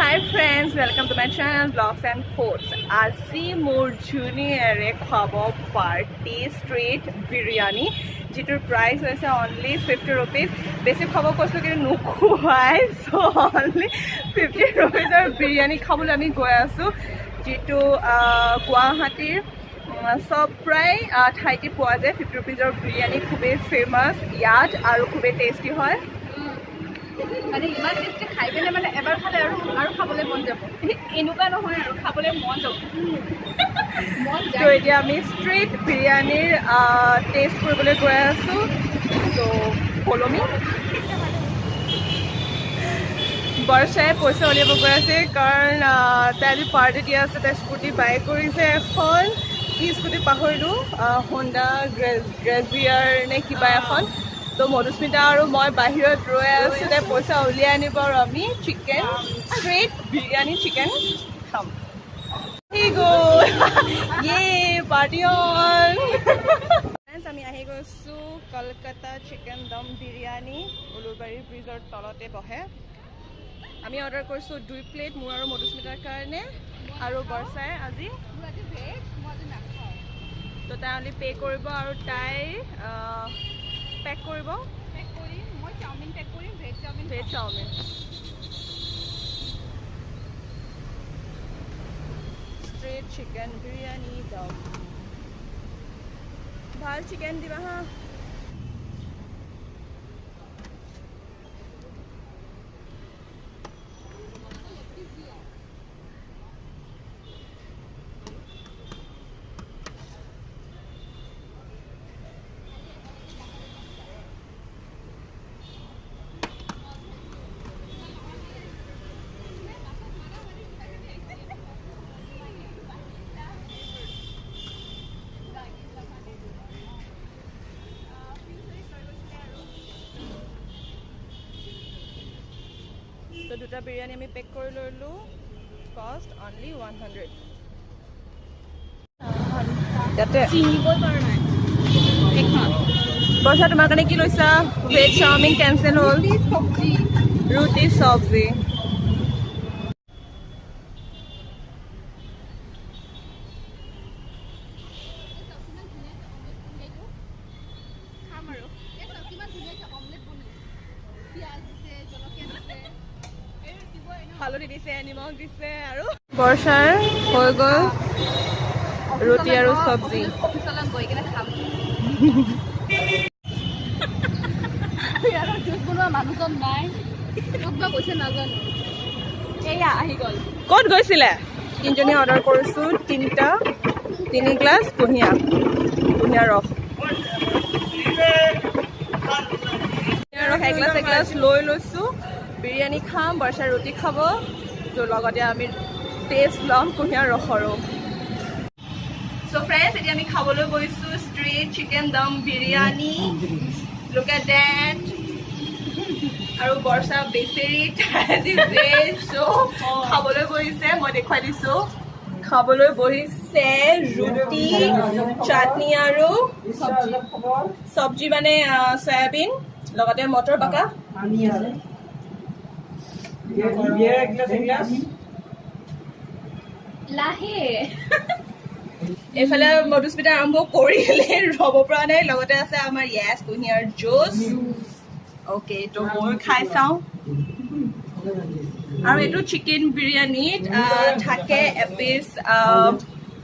Hi friends, welcome to my channel Vlogs and Foods. আজি মোৰ জুনিয়ৰে খুৱাব পাৰ্টি ষ্ট্ৰীট বিৰিয়ানী যিটোৰ প্ৰাইচ হৈছে অনলি 50 rupees. বেছি খাব কৈছোঁ কিন্তু নোখোৱাই, চ' অনলি 50 rupeesৰ বিৰিয়ানী খাবলৈ আমি গৈ আছোঁ, যিটো গুৱাহাটীৰ সব প্ৰায় ঠাইতে পোৱা যায়. 50 rupeesৰ বিৰিয়ানী খুবেই ফেমাছ ইয়াত আৰু খুবেই টেষ্টি হয়. মানে ইমান টেষ্টি খাই পেলাই মানে এবাৰ খালে আৰু খাবলৈ মন যাব, এনেকুৱা নহয় আৰু খাবলৈ মন যাব তো এতিয়া আমি ষ্ট্ৰীট বিৰিয়ানীৰ টেষ্ট কৰিবলৈ গৈ আছোঁ. তো ফ'ল' মি. বৰ্ষাই পইচা উলিয়াব গৈ আছে কাৰণ তাই আজি পাৰ্টি দিয়া আছে. তাই স্কুটি বাই কৰিছে এখন, কি স্কুটি পাহৰিলোঁ, হোণ্ডা গ্ৰেজিয়াৰ নে কিবা এখন. তো মধুস্মিতা আৰু মই বাহিৰত ৰৈ আছোঁ, তাই পইচা উলিয়াই আনিব আৰু আমি চিকেন ষ্ট্ৰীট বিৰিয়ানী চিকেন খাম. Party on. আমি আহি গৈছোঁ কলকাতা চিকেন দম বিৰিয়ানী, উলুবাৰী ব্ৰিজৰ তলতে বহে. আমি অৰ্ডাৰ কৰিছোঁ 2 প্লেট মোৰ আৰু মধুস্মিতাৰ কাৰণে, আৰু বৰ্ষাই আজি তো তাই অনলি পে' কৰিব আৰু তাই পেক কৰিব. মই চাওমিন পেক কৰিম, veg chowmein. Street chicken biryani dum, ভাল চিকেন দিবা হা. তো দুটা বিৰিয়ানী আমি পেক কৰি ল'লোঁ, কষ্ট অনলি 100. ইয়াতে বৰ্ষা তোমাৰ কাৰণে কি লৈছা? ভেজ চাওমিন কেঞ্চেল হ'ল, ৰুটি চব্জি. হালধি দিছে, নিমখ দিছে, আৰু বৰ্ষাৰ হৈ গ'ল ৰুটি আৰু চব্জি. অফিচলৈ গৈ কিনে খাম. জুচ বনোৱা মানুহজন নাই, ক'ত বা গৈছে নাজানো. এয়া আহি গ'ল. ক'ত গৈছিলে? তিনিজনী অৰ্ডাৰ কৰিছোঁ, 3 গ্লাছ কুঁহিয়াৰ ৰস. এগিলাছ লৈ লৈছোঁ. বিৰিয়ানী খাম, বৰ্ষাই ৰুটি খাব, তো লগতে আমি টেষ্ট ল'ম কুঁহিয়াৰ ৰসৰো. চ' ফ্ৰেণ্ডছ, এতিয়া আমি খাবলৈ গৈছোঁ ষ্ট্ৰীট চিকেন দম বিৰিয়ানী. Look at that. আৰু বৰ্ষা বেচেৰি আজি ভেজ, চ' খাবলৈ বহিছে, মই দেখুৱাই দিছোঁ. খাবলৈ বহিছে ৰুটি, চাটনি আৰু চব্জি মানে চয়াবিন, লগতে মটৰ বাকা. লাহে এইফালে মধুস্মিতা আৰম্ভ কৰিলে, ৰ'ব পৰা নাই. লগতে আছে আমাৰ কুঁহিয়াৰ জুচ. অ'কে, তো মই খাই চাওঁ. আৰু এইটো চিকেন বিৰিয়ানীত থাকে এপিচ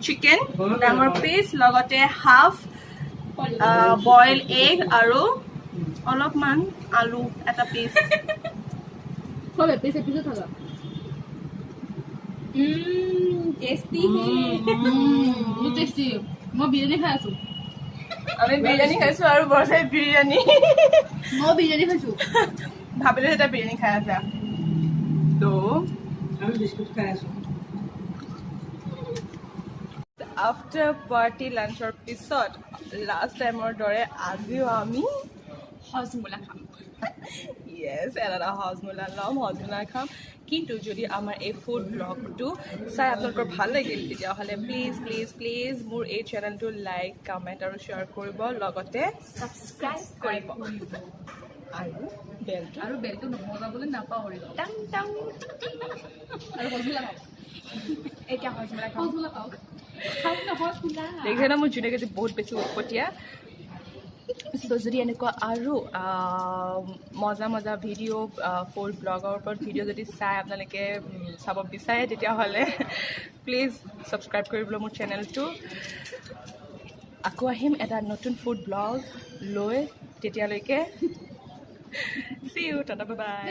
চিকেন, ডাঙৰ পিচ, লগতে হাফ বইল এগ আৰু অলপমান আলু এটা পিচ. সব এপিচ থাকা টেষ্টি. টেষ্টি. মই বিৰিয়ানী খাই আছো. আমি বিৰিয়ানী খাইছোঁ আৰু বৰ্ষাই বিৰিয়ানী. মই বিৰিয়ানী খাইছোঁ. ভাবিলোঁ যে বিৰিয়ানী খাই আছা, তো আমি বিস্কুট খাই আছো. আফটাৰ পাৰ্টি লাঞ্চৰ পিছত লাষ্ট টাইমৰ দৰে আজিও আমি হজমোলা খাম. য়েছ, এটা হজমোলা ল'ম, হজমোলা খাম. কিন্তু যদি আমাৰ এই ফুড ব্লগটো চাই আপোনালোকৰ ভাল লাগিল, তেতিয়াহ'লে প্লিজ প্লিজ প্লিজ মোৰ এই চেনেলটো লাইক, কমেণ্ট আৰু শ্বেয়াৰ কৰিব, লগতে ছাবস্ক্ৰাইব কৰিব আৰু বেলটো নবজাবলৈ নাপাহৰিব. আৰু হজমলা পাওক এতিয়া হজমলা পাওক খাওক নহয় খোলা দেখিছে না মোৰ জুনিয়ৰকেইটি বহুত বেছি উৎপতীয়া চ' যদি এনেকুৱা আৰু মজা মজা ভিডিঅ' ফুড ব্লগৰ ওপৰত ভিডিঅ' যদি চাই আপোনালোকে চাব বিচাৰে তেতিয়াহ'লে প্লিজ ছাবস্ক্ৰাইব কৰিবলৈ মোৰ চেনেলটো আকৌ আহিম এটা নতুন ফুড ব্লগ লৈ তেতিয়ালৈকে see you টাটা বাই